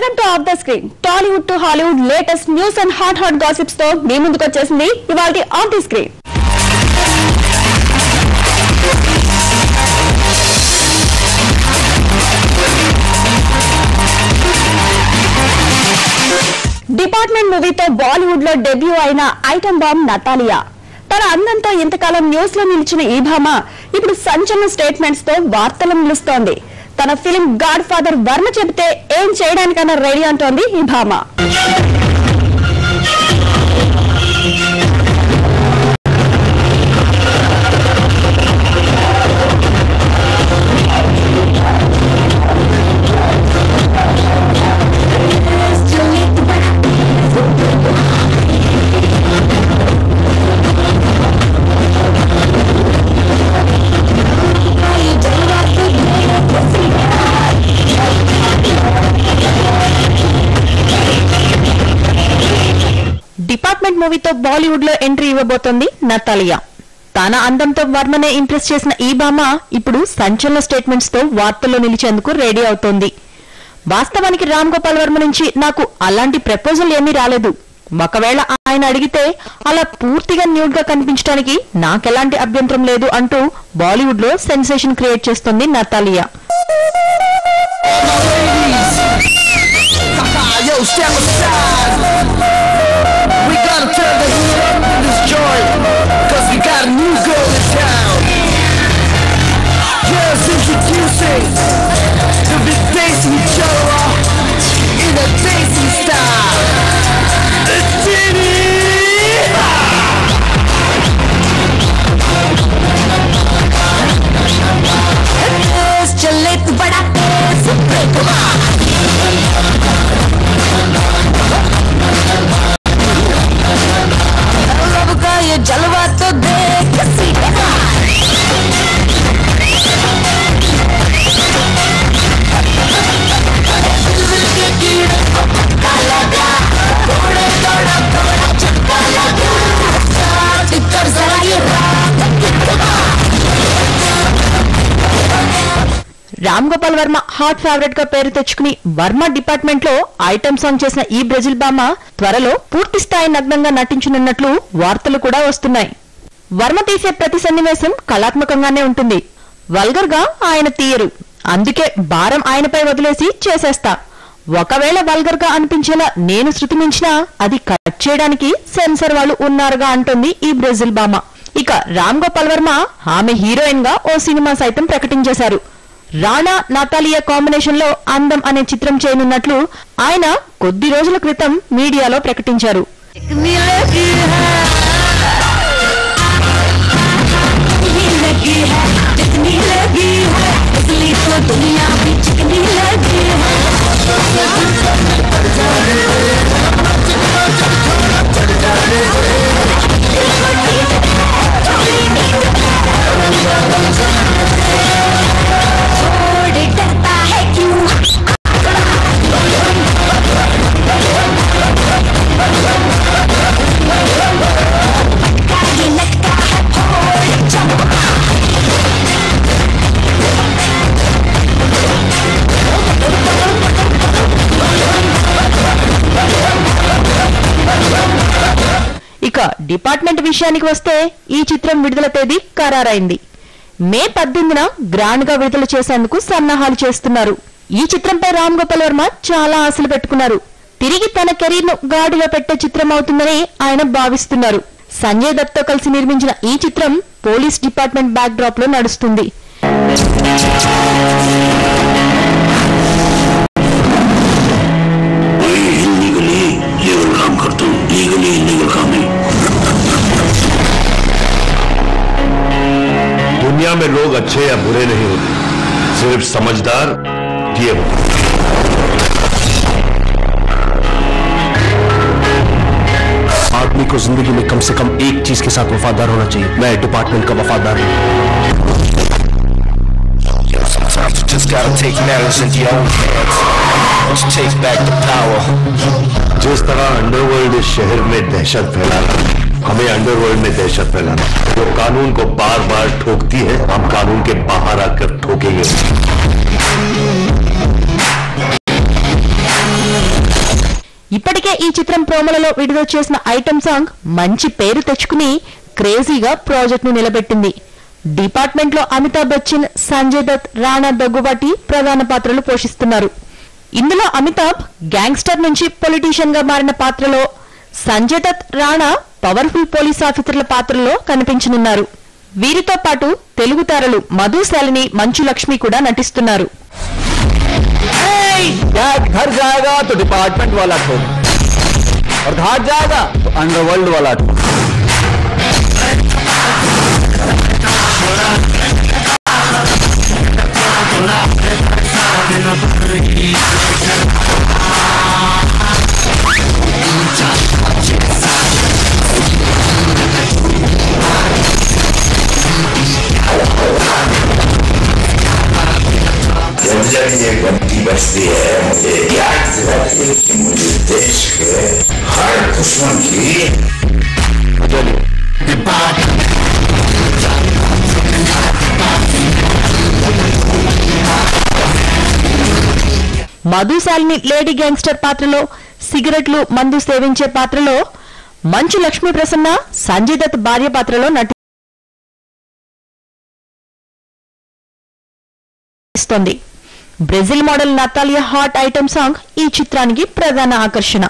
Welcome to of the screen. Tollywood to Hollywood latest news and hot gossips తో మీ ముందుకు వచ్చేసింది ఇవాల్టి ఆఫ్ ది స్క్రీన్. డిపార్ట్మెంట్ మూవీతో బాలీవుడ్ లో డెబ్యూ అయిన ఐటమ్ బాంబ్ నతాలియా. తన అందంతో ఇంతకాలం న్యూస్ లో నిలిచిన ఈ భామ ఇప్పుడు సంచలన స్టేట్మెంట్స్ తో వార్తలు నిలుస్తోంది. తన ఫిలిం గాడ్ ఫాదర్ వర్మ చెబితే ఏం చేయడానికన్నా రెడీ అంటోంది ఈ భామ. డిపార్ట్మెంట్ మూవీతో బాలీవుడ్ లో ఎంట్రీ ఇవ్వబోతోంది నతాలియా. తన అందంతో వర్మనే ఇంప్రెస్ చేసిన ఈ భామ ఇప్పుడు సంచలన స్టేట్మెంట్స్ తో వార్తల్లో నిలిచేందుకు రెడీ అవుతోంది. వాస్తవానికి రామ్ గోపాల్ వర్మ నుంచి నాకు అలాంటి ప్రపోజల్ ఏమీ రాలేదు. ఒకవేళ ఆయన అడిగితే అలా పూర్తిగా న్యూడ్ గా కనిపించడానికి నాకెలాంటి అభ్యంతరం లేదు అంటూ బాలీవుడ్ లో సెన్సేషన్ క్రియేట్ చేస్తోంది నతాలియా. We gotta turn the heat up in this joint, cause we got a new girl in town. Yes, introducing the big Desi Joa in a Desi style. It's Diddy! It's chale tu bada teez, break up. जलवा तो देख Ram Gopal Varma hot favourite గా పేరు తెచ్చుకుని Varma department లో item song చేసిన ఈ Brazil భామ త్వరలో పూర్తి స్థాయి నగ్నంగా నటించనున్నట్లు వార్తలు కూడా వస్తున్నాయి. వర్మ తీసే ప్రతి సన్నివేశం కళాత్మకంగానే ఉంటుంది. వల్గర్ గా ఆయన తీయరు. అందుకే భారం ఆయనపై వదిలేసి చేసేస్తా. ఒకవేళ వల్గర్ గా అనిపించేలా నేను శృతి మించినా అది కట్ చేయడానికి సెన్సర్ వాళ్ళు ఉన్నారుగా అంటుంది ఈ బ్రెజిల్ భామ. ఇక రామ్ గోపాల్ వర్మ ఆమె హీరోయిన్ గా ఓ సినిమా సైతం ప్రకటించేశారు. రాణా నతాలియా కాంబినేషన్ లో అందం అనే చిత్రం చేయనున్నట్లు ఆయన కొద్ది రోజుల క్రితం మీడియాలో ప్రకటించారు. ఇక డిపార్ట్మెంట్ విషయానికి వస్తే ఈ చిత్రం విడుదల తేదీ ఖరారైంది. మే 18న గ్రాండ్ గా విడుదల చేసేందుకు సన్నాహాలు చేస్తున్నారు. ఈ చిత్రంపై రామ్ గోపాల్ వర్మ చాలా ఆశలు పెట్టుకున్నారు. తిరిగి తన కెరీర్ ను గాడిలో పెట్టే చిత్రం అవుతుందని ఆయన భావిస్తున్నారు. సంజయ్ దత్ తో కలిసి నిర్మించిన ఈ చిత్రం పోలీస్ డిపార్ట్మెంట్ బ్యాక్ డ్రాప్ లో నడుస్తుంది. दुनिया में लोग अच्छे या बुरे नहीं होते, सिर्फ समझदार ये होते। आदमी को जिंदगी में कम से कम एक चीज के साथ वफादार होना चाहिए. मैं डिपार्टमेंट का वफादार हूं. Just gotta take matters into your own hands. Just take back the power. जिस तरह अंडरवर्ल्ड इस शहर में दहशत फैला रहा है, हमें अंडरवर्ल्ड में दहशत फैलाना। जो कानून को बार बार ठोकती है, हम कानून के बाहर आकर ठोकेंगे। ఇప్పటికే ఈ చిత్రం ప్రోమోలలో విడుదల చేసిన ఐటమ్ సాంగ్ మంచి పేరు తెచ్చుకుని క్రేజీగా ప్రాజెక్ట్ ను నిలబెట్టింది. డిపార్ట్మెంట్ లో అమితాబ్ బచ్చన్, సంజయ్ దత్, రాణా దగ్గుబాటి ప్రధాన పాత్రలు పోషిస్తున్నారు. ఇందులో అమితాబ్ గ్యాంగ్స్టర్ నుంచి పొలిటీషియన్ గా మారిన పాత్రలో, సంజయ్ దత్, రాణా పవర్ఫుల్ పోలీస్ ఆఫీసర్ల పాత్రలో కనిపించనున్నారు. వీరితో పాటు తెలుగు తారలు మధు, శాలిని, మంచు లక్ష్మి కూడా నటిస్తున్నారు. घर जाएगा तो डिपार्टमेंट वाला ठोक और घाट जाएगा तो अंडरवर्ल्ड वाला ठोक. जब ये घंटी बजती है मुझे याद दिलाती है कि मुझे देश के हर दुश्मन की మధు, శాలిని లేడీ గ్యాంగ్స్టర్ పాత్రలో, సిగరెట్లు, మందు సేవించే పాత్రలో, మంచు లక్ష్మీ ప్రసన్న సంజయ్ దత్ భార్య పాత్రలో నటిస్తోంది. Brazil model నతాలియా hot item song ఈ చిత్రానికి ప్రధాన ఆకర్షణ.